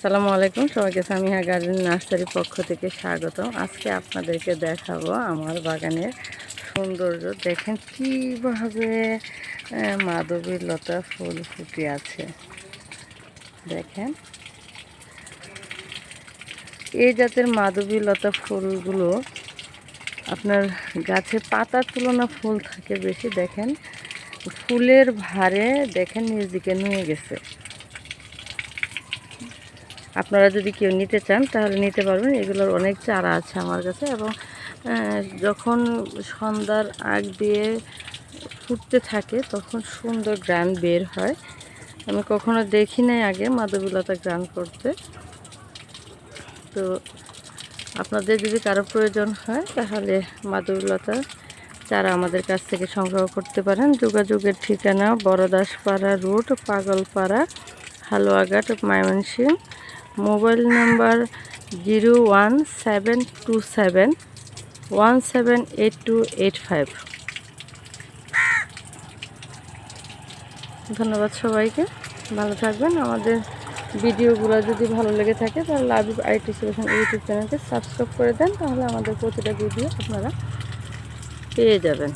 আসসালামু আলাইকুম, সবাইকে সামিহা গার্ডেন নার্সারির পক্ষ থেকে স্বাগতম। আজকে আপনাদেরকে দেখাবো আমার বাগানের সৌন্দর্য। দেখেন কীভাবে মাধবী লতা ফুল ফুটে আছে। দেখেন এই জাতের মাধবী লতা ফুলগুলো আপনার গাছে পাতার তুলনা ফুল থাকে বেশি। দেখেন ফুলের ভারে দেখেন নিজেকে নিয়ে গেছে। আপনারা যদি কেউ নিতে চান তাহলে নিতে পারবেন। এগুলোর অনেক চারা আছে আমার কাছে, এবং যখন সন্ধ্যার আগ দিয়ে ফুটতে থাকে তখন সুন্দর গ্রান বের হয়। আমি কখনো দেখি নাই আগে মাধবীলতা গ্রান করতে। তো আপনাদের যদি কারো প্রয়োজন হয় তাহলে মাধবীলতা চারা আমাদের কাছ থেকে সংগ্রহ করতে পারেন। যোগাযোগের ঠিকানা Baradaspara road, Pagalpara, Haluaghat, Mymensingh. Mobile number 01727178285। ধন্যবাদ সবাইকে, ভালো থাকবেন। আমাদের ভিডিওগুলো যদি ভালো লেগে থাকে তাহলে লাবিব আইটি সলিউশন ইউটিউব চ্যানেলকে সাবস্ক্রাইব করে দেন, তাহলে আমাদের প্রতিটা ভিডিও আপনারা পেয়ে যাবেন।